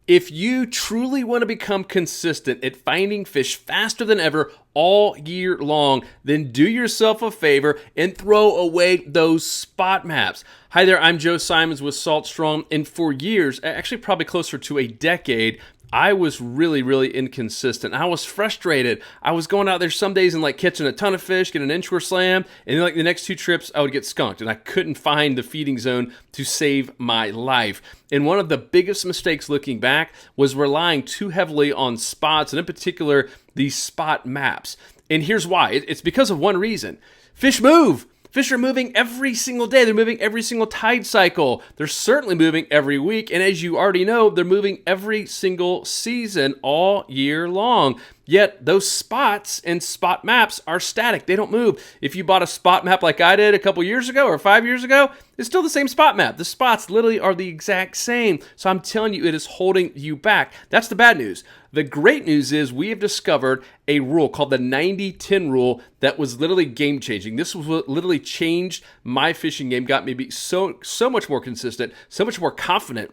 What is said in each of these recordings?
If you truly want to become consistent at finding fish faster than ever all year long, then do yourself a favor and throw away those spot maps. Hi there, I'm Joe Simons with Salt Strong, and for years, actually probably closer to a decade, I was really inconsistent. I was frustrated. I was going out there some days and like catching a ton of fish, get an inshore slam, and then like the next two trips I would get skunked, and I couldn't find the feeding zone to save my life. And one of the biggest mistakes looking back was relying too heavily on spots, and in particular, these spot maps. And here's why. It's because of one reason. Fish move. Fish are moving every single day. They're moving every single tide cycle. They're certainly moving every week. And as you already know, they're moving every single season all year long. Yet those spots and spot maps are static. They don't move. If you bought a spot map like I did a couple years ago or 5 years ago, it's still the same spot map. The spots literally are the exact same. So I'm telling you, it is holding you back. That's the bad news. The great news is we have discovered a rule called the 90-10 rule that was literally game changing. This was what literally changed my fishing game, got me to be so much more consistent, so much more confident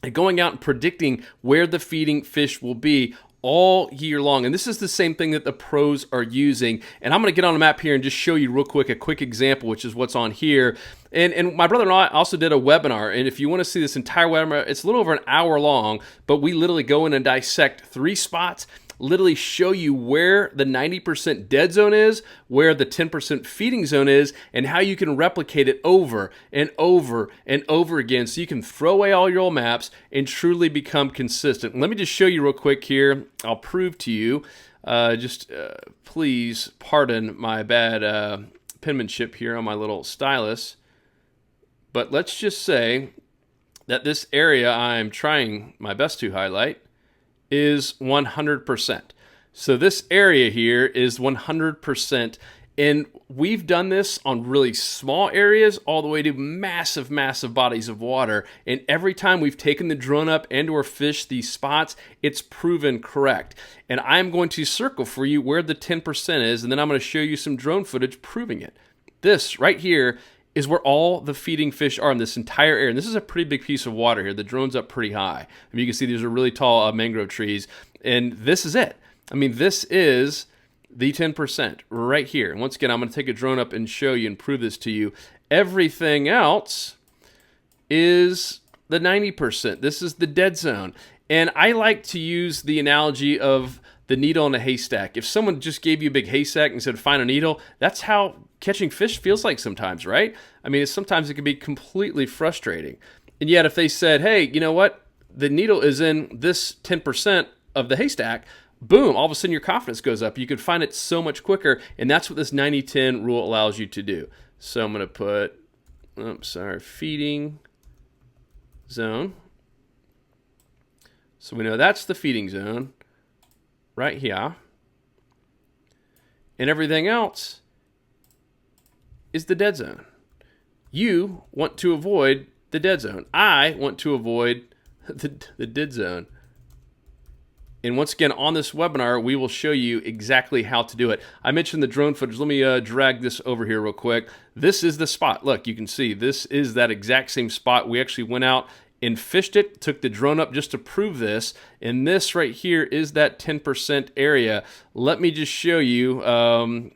at going out and predicting where the feeding fish will be all year long. And this is the same thing that the pros are using. And I'm going to get on the map here and just show you real quick a quick example, which is what's on here. And my brother and I also did a webinar. And if you want to see this entire webinar, it's a little over an hour long, but we literally go in and dissect 3 spots, literally show you where the 90% dead zone is, where the 10% feeding zone is, and how you can replicate it over and over and over again so you can throw away all your old maps and truly become consistent. Let me just show you real quick here. I'll prove to you. Please pardon my bad penmanship here on my little stylus. But let's just say that this area I'm trying my best to highlight is 100%. So this area here is 100%. And we've done this on really small areas all the way to massive bodies of water. And every time we've taken the drone up and or fished these spots, it's proven correct. And I'm going to circle for you where the 10% is, and then I'm going to show you some drone footage proving it. This right here is where all the feeding fish are in this entire area. And this is a pretty big piece of water here. The drone's up pretty high. I mean, you can see these are really tall mangrove trees. And this is it. I mean, this is the 10% right here. And once again, I'm going to take a drone up and show you and prove this to you. Everything else is the 90%. This is the dead zone. And I like to use the analogy of the needle in a haystack. If someone just gave you a big haystack and said, find a needle, that's how catching fish feels like sometimes, right? I mean, sometimes it can be completely frustrating. And yet if they said, hey, you know what? The needle is in this 10% of the haystack, boom, all of a sudden your confidence goes up. You can find it so much quicker, and that's what this 90-10 rule allows you to do. So I'm going to put, feeding zone. So we know that's the feeding zone right here. And everything else is the dead zone. You want to avoid the dead zone. I want to avoid the dead zone. And once again, on this webinar, we will show you exactly how to do it. I mentioned the drone footage. Let me drag this over here real quick. This is the spot. Look, you can see this is that exact same spot. We actually went out and fished it, took the drone up just to prove this. And this right here is that 10% area. Let me just show you.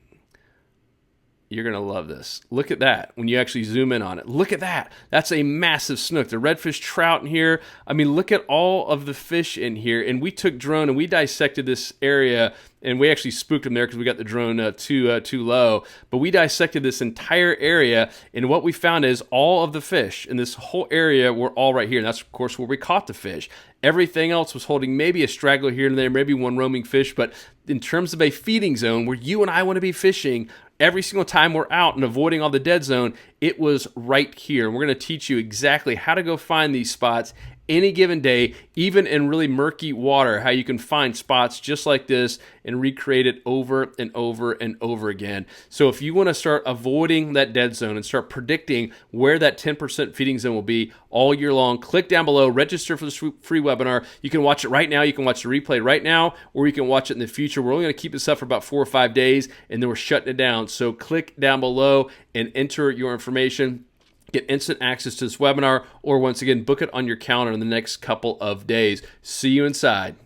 You're going to love this. Look at that when you actually zoom in on it. Look at that. That's a massive snook. The redfish trout in here. I mean, look at all of the fish in here. And we took drone and we dissected this area, and we actually spooked them there because we got the drone too low. But we dissected this entire area, and what we found is all of the fish in this whole area were all right here. And that's, of course, where we caught the fish. Everything else was holding maybe a straggler here and there, maybe one roaming fish. But in terms of a feeding zone where you and I want to be fishing, every single time we're out and avoiding all the dead zone, it was right here. And we're going to teach you exactly how to go find these spots any given day, even in really murky water, how you can find spots just like this and recreate it over and over and over again. So if you want to start avoiding that dead zone and start predicting where that 10% feeding zone will be all year long, click down below, register for this free webinar. You can watch it right now. You can watch the replay right now, or you can watch it in the future. We're only going to keep this up for about 4 or 5 days, and then we're shutting it down. So click down below and enter your information. get instant access to this webinar, or once again, book it on your calendar in the next couple of days. See you inside.